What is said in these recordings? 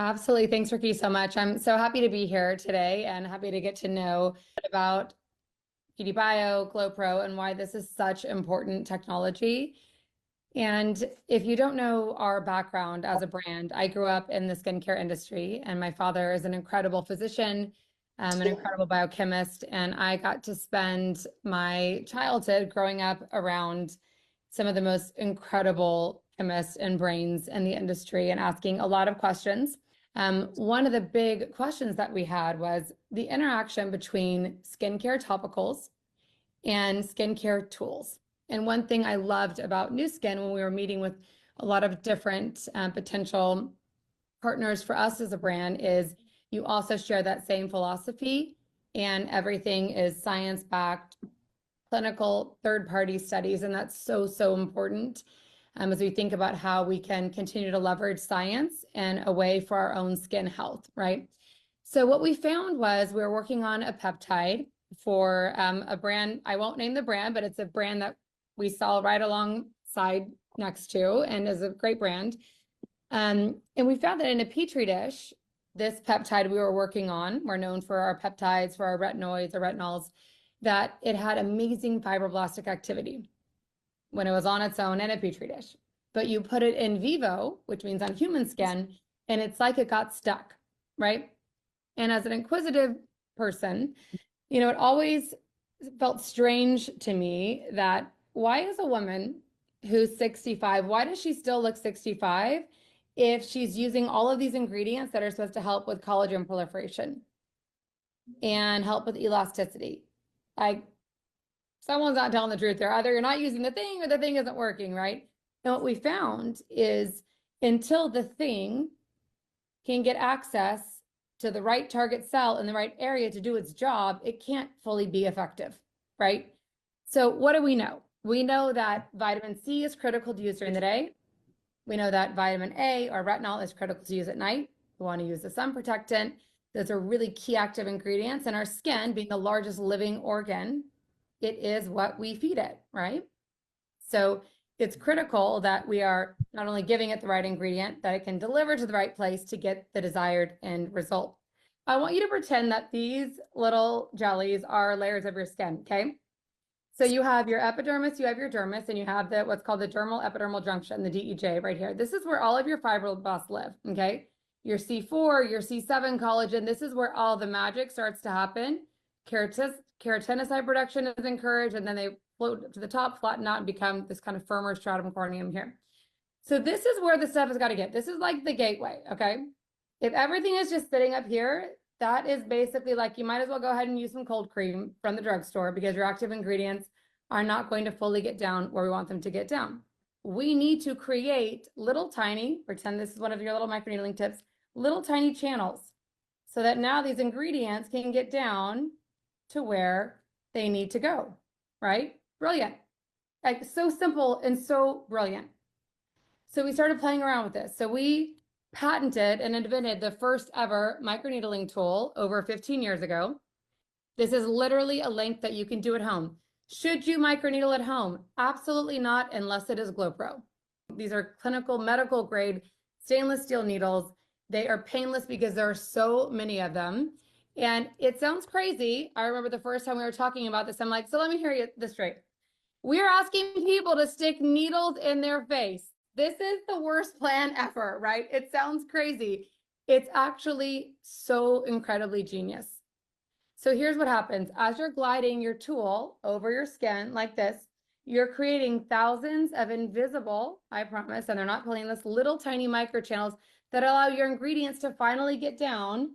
Absolutely. Thanks, Ricky, so much. I'm so happy to be here today and happy to get to know about Beauty Bio, GlowPro, and why this is such important technology. And if you don't know our background as a brand, I grew up in the skincare industry, and my father is an incredible physician, an incredible biochemist, and I got to spend my childhood growing up around some of the most incredible chemists and brains in the industry and asking a lot of questions. One of the big questions that we had was the interaction between skincare topicals and skincare tools. And one thing I loved about Nu Skin when we were meeting with a lot of different potential partners for us as a brand is you also share that same philosophy, and everything is science-backed, clinical third-party studies, and that's so, so important as we think about how we can continue to leverage science in a way for our own skin health, right? So what we found was we were working on a peptide for a brand. I won't name the brand, but it's a brand that we saw right alongside next to and is a great brand. And we found that in a Petri dish, this peptide we were working on, we're known for our peptides, for our retinoids, our retinols, that it had amazing fibroblastic activity when it was on its own in a Petri dish. But you put it in vivo, which means on human skin, and it's like it got stuck, right? And as an inquisitive person, it always felt strange to me that why is a woman who's 65, why does she still look 65 if she's using all of these ingredients that are supposed to help with collagen proliferation and help with elasticity? Like, someone's not telling the truth there. Either you're not using the thing or the thing isn't working, right? And what we found is until the thing can get access to the right target cell in the right area to do its job, it can't fully be effective, right? So what do we know? We know that vitamin C is critical to use during the day. We know that vitamin A or retinol is critical to use at night. We want to use the sun protectant. Those are really key active ingredients. And our skin, being the largest living organ, it is what we feed it, right? So it's critical that we are not only giving it the right ingredient, that it can deliver to the right place to get the desired end result. I want you to pretend that these little jellies are layers of your skin, okay? So you have your epidermis, you have your dermis, and you have what's called the dermal epidermal junction, the DEJ right here. This is where all of your fibroblasts live, okay? Your C4, your C7 collagen, this is where all the magic starts to happen. Keratinocyte production is encouraged, and then they float to the top, flatten out, and become this kind of firmer stratum corneum here. So this is where the stuff has got to get. This is like the gateway, okay? If everything is just sitting up here, that is basically like you might as well go ahead and use some cold cream from the drugstore because your active ingredients are not going to fully get down where we want them to get down. We need to create little tiny, pretend this is one of your little microneedling tips, little tiny channels so that now these ingredients can get down to where they need to go, right? Brilliant. Like, so simple and so brilliant. So we started playing around with this. So we patented and invented the first ever microneedling tool over 15 years ago. This is literally a length that you can do at home. Should you microneedle at home? Absolutely not, unless it is GlowPro. These are clinical medical grade stainless steel needles. They are painless because there are so many of them. And it sounds crazy. I remember the first time we were talking about this, I'm like, so let me hear this straight. We're asking people to stick needles in their face. This is the worst plan ever, right? It sounds crazy. It's actually so incredibly genius. So here's what happens. As you're gliding your tool over your skin like this, you're creating thousands of invisible, I promise, and they're not painless, little tiny microchannels that allow your ingredients to finally get down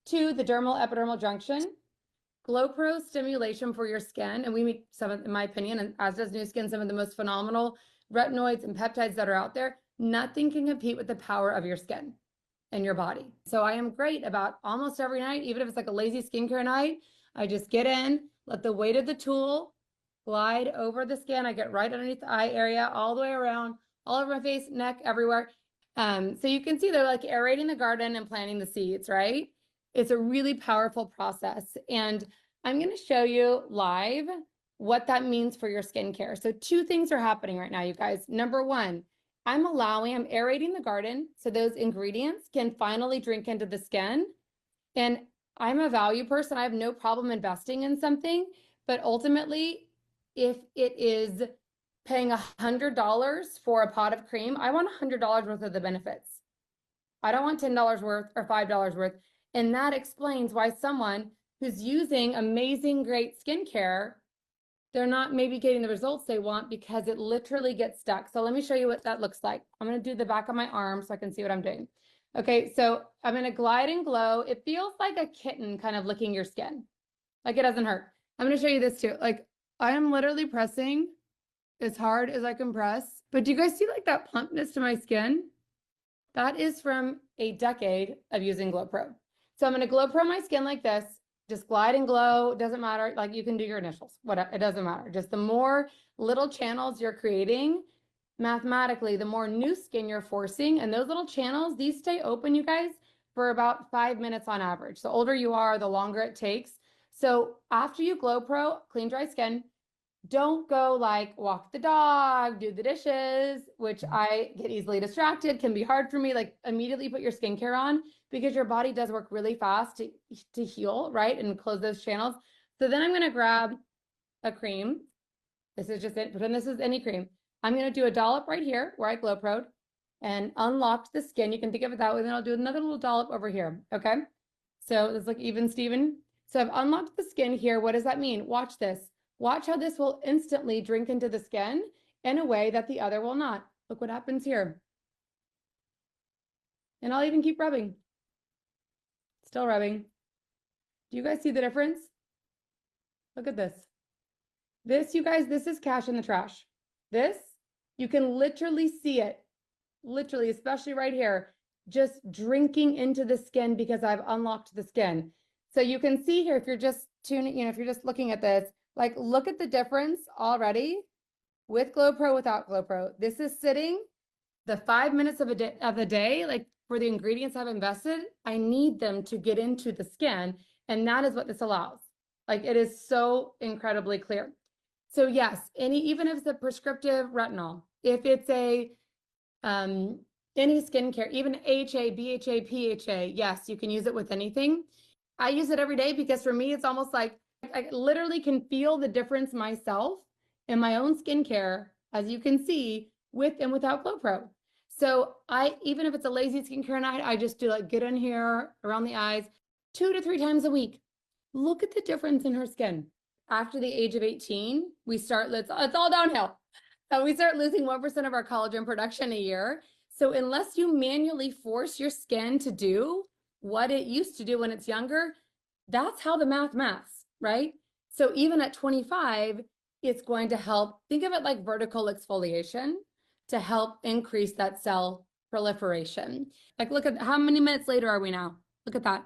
to the dermal epidermal junction. GlowPro stimulation for your skin, and we make some of, in my opinion, and as does Nu Skin, some of the most phenomenal retinoids and peptides that are out there. Nothing can compete with the power of your skin and your body. So I am great about almost every night, even if it's like a lazy skincare night, I just get in, let the weight of the tool glide over the skin. I get right underneath the eye area, all the way around, all over my face, neck, everywhere. So you can see they're like aerating the garden and planting the seeds, right? It's a really powerful process. And I'm going to show you live what that means for your skincare. So two things are happening right now, you guys. Number one, I'm aerating the garden so those ingredients can finally drink into the skin. And I'm a value person. I have no problem investing in something, but ultimately, if it is paying $100 for a pot of cream, I want $100 worth of the benefits. I don't want $10 worth or $5 worth. And that explains why someone who's using amazing, great skincare, they're not maybe getting the results they want because it literally gets stuck. So let me show you what that looks like. I'm going to do the back of my arm so I can see what I'm doing. Okay, so I'm going to glide and glow. It feels like a kitten kind of licking your skin. Like it doesn't hurt. I'm going to show you this too. Like I am literally pressing as hard as I can press. But do you guys see like that plumpness to my skin? That is from a decade of using Glow Pro. So I'm going to Glow Pro my skin like this. Just glide and glow. Doesn't matter. Like you can do your initials. Whatever. It doesn't matter. Just the more little channels you're creating, mathematically, the more new skin you're forcing. And those little channels, these stay open, you guys, for about 5 minutes on average. The older you are, the longer it takes. So after you Glow Pro, clean dry skin, don't go like walk the dog, do the dishes, which I get easily distracted, can be hard for me. Like immediately put your skincare on because your body does work really fast to heal, right? And close those channels. So then I'm going to grab a cream. This is just it. Pretend this is any cream. I'm going to do a dollop right here where I Glow Pro'd and unlocked the skin. You can think of it that way. Then I'll do another little dollop over here. Okay. So it's like even Steven. So I've unlocked the skin here. What does that mean? Watch this. Watch how this will instantly drink into the skin in a way that the other will not. Look what happens here. And I'll even keep rubbing. Still rubbing. Do you guys see the difference? Look at this. This, you guys, this is cash in the trash. This, you can literally see it. Literally, especially right here, just drinking into the skin because I've unlocked the skin. So you can see here, if you're just tuning, if you're just looking at this, like look at the difference already with Glow Pro, without Glow Pro. This is sitting the 5 minutes of the day, like for the ingredients I've invested, I need them to get into the skin. And that is what this allows. Like it is so incredibly clear. So yes, even if it's a prescriptive retinol, if it's a any skincare, even HA, BHA, PHA, yes, you can use it with anything. I use it every day because for me, it's almost like I literally can feel the difference myself in my own skincare, as you can see, with and without Glow Pro. So even if it's a lazy skincare night, I just do like get in here around the eyes 2 to 3 times a week. Look at the difference in her skin. After the age of 18, it's all downhill. We start losing 1% of our collagen production a year. So unless you manually force your skin to do what it used to do when it's younger, that's how the maths, right? So even at 25, it's going to help. Think of it like vertical exfoliation to help increase that cell proliferation. Like look at how many minutes later are we now? Look at that.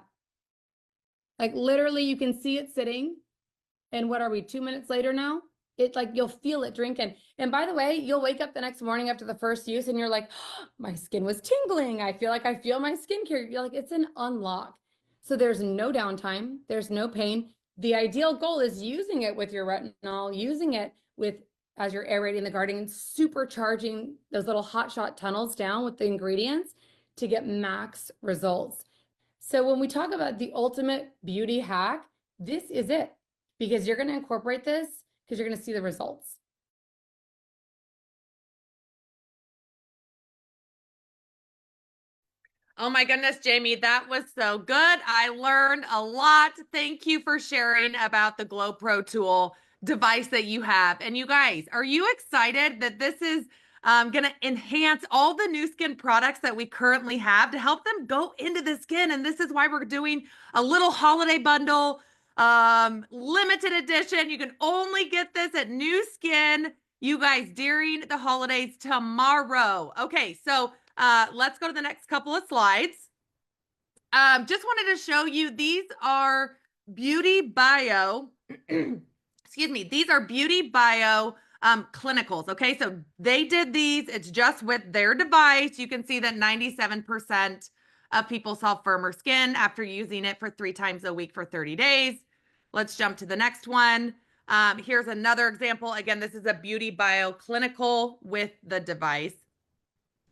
Like literally you can see it sitting. And what are we, 2 minutes later now? It's like you'll feel it drinking. And by the way, you'll wake up the next morning after the first use and you're like, oh, my skin was tingling. I feel like I feel my skincare. You're like, it's an unlock. So there's no downtime. There's no pain. The ideal goal is using it with your retinol, using it with as you're aerating the garden, supercharging those little hot shot tunnels down with the ingredients to get max results. So when we talk about the ultimate beauty hack, this is it, because you're going to incorporate this because you're going to see the results. Oh my goodness, Jamie, that was so good. I learned a lot. Thank you for sharing about the Glow Pro tool device that you have. And you guys, are you excited that this is going to enhance all the new skin products that we currently have to help them go into the skin? And this is why we're doing a little holiday bundle, limited edition. You can only get this at New Skin, you guys, during the holidays tomorrow. Okay, so let's go to the next couple of slides. Just wanted to show you, these are Beauty Bio, excuse me, these are Beauty Bio clinicals. Okay, so they did these, it's just with their device. You can see that 97% of people saw firmer skin after using it for 3 times a week for 30 days. Let's jump to the next one. Here's another example. Again, this is a Beauty Bio clinical with the device.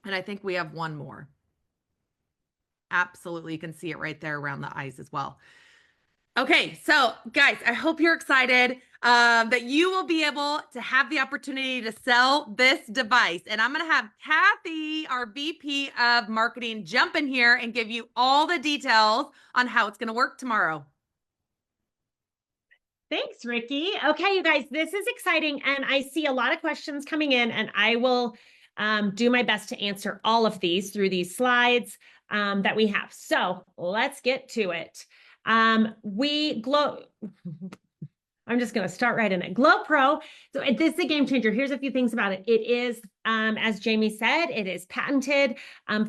And I think we have one more. Absolutely. You can see it right there around the eyes as well. Okay, so guys, I hope you're excited that you will be able to have the opportunity to sell this device. And I'm going to have Kathy, our VP of Marketing, jump in here and give you all the details on how it's going to work tomorrow. Thanks, Ricky. Okay, you guys, this is exciting. And I see a lot of questions coming in, and I will do my best to answer all of these through these slides that we have. So let's get to it. I'm just going to start right in it. Glow Pro. So this is a game changer. Here's a few things about it. It is, as Jamie said, it is patented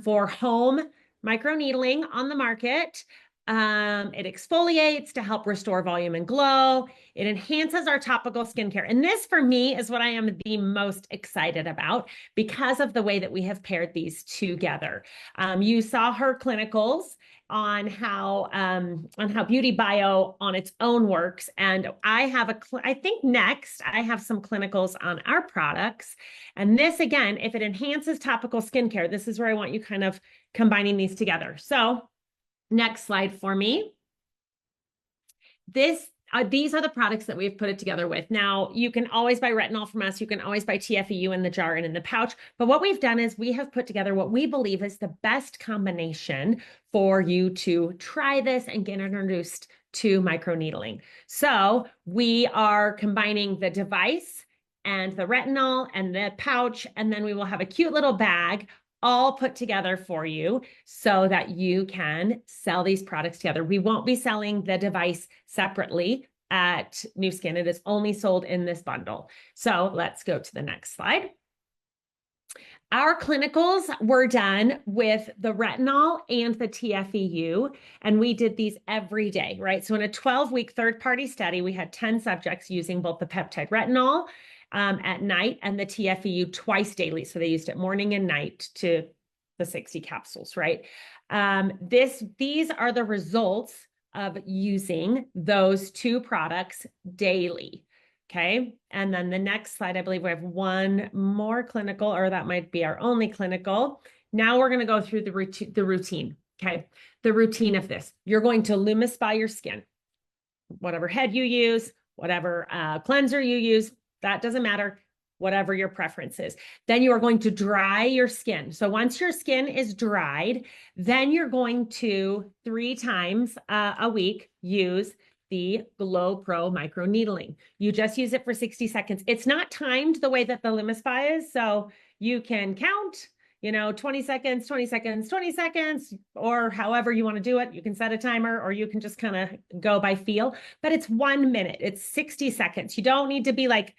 for home microneedling on the market. It exfoliates to help restore volume and glow. It enhances our topical skincare. And this, for me, is what I am the most excited about because of the way that we have paired these together. You saw her clinicals on how Beauty Bio on its own works. And I think next I have some clinicals on our products. And this, again, if it enhances topical skincare, this is where I want you kind of combining these together. So next slide for me. These are the products that we've put it together with. Now, you can always buy retinol from us. You can always buy TFEU in the jar and in the pouch. But what we've done is we have put together what we believe is the best combination for you to try this and get introduced to microneedling. So we are combining the device and the retinol and the pouch, and then we will have a cute little bag all put together for you so that you can sell these products together. We won't be selling the device separately at Nu Skin. It is only sold in this bundle. So let's go to the next slide. Our clinicals were done with the retinol and the TFEU, and we did these every day, right? So in a 12-week third-party study, we had 10 subjects using both the peptide retinol at night and the TFEU twice daily. So they used it morning and night to the 60 capsules, right? These are the results of using those two products daily. Okay. And then the next slide, I believe we have one more clinical, or that might be our only clinical. Now we're going to go through the routine. Okay. The routine of this. You're going to lumify your skin, whatever head you use, whatever cleanser you use. That doesn't matter, whatever your preference is. Then you are going to dry your skin. So once your skin is dried, then you're going to 3 times a week use the Glow Pro microneedling. You just use it for 60 seconds. It's not timed the way that the Lumify is. So you can count, 20 seconds, 20 seconds, 20 seconds, or however you want to do it. You can set a timer, or you can just kind of go by feel, but it's 1 minute. It's 60 seconds. You don't need to be like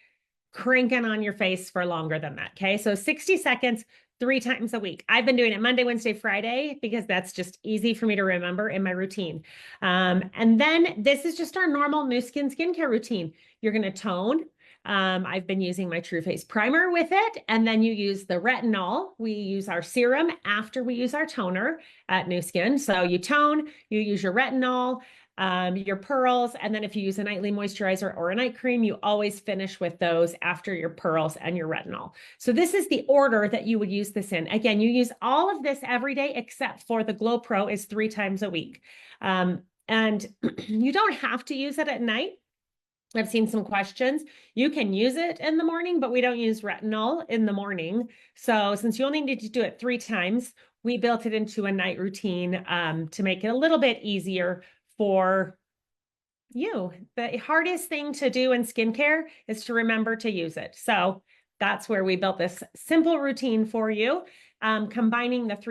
cranking on your face for longer than that. Okay. So 60 seconds, 3 times a week. I've been doing it Monday, Wednesday, Friday, because that's just easy for me to remember in my routine. And then this is just our normal Nu Skin skincare routine. You're going to tone. I've been using my TruFace primer with it. And then you use the retinol. We use our serum after we use our toner at Nu Skin. So you tone, you use your retinol, your pearls, and then if you use a nightly moisturizer or a night cream, you always finish with those after your pearls and your retinol. So this is the order that you would use this in. Again, you use all of this every day except for the Glow Pro is 3 times a week. And you don't have to use it at night. I've seen some questions. You can use it in the morning, but we don't use retinol in the morning. So since you only need to do it 3 times, we built it into a night routine to make it a little bit easier for you. The hardest thing to do in skincare is to remember to use it. So that's where we built this simple routine for you, combining the 3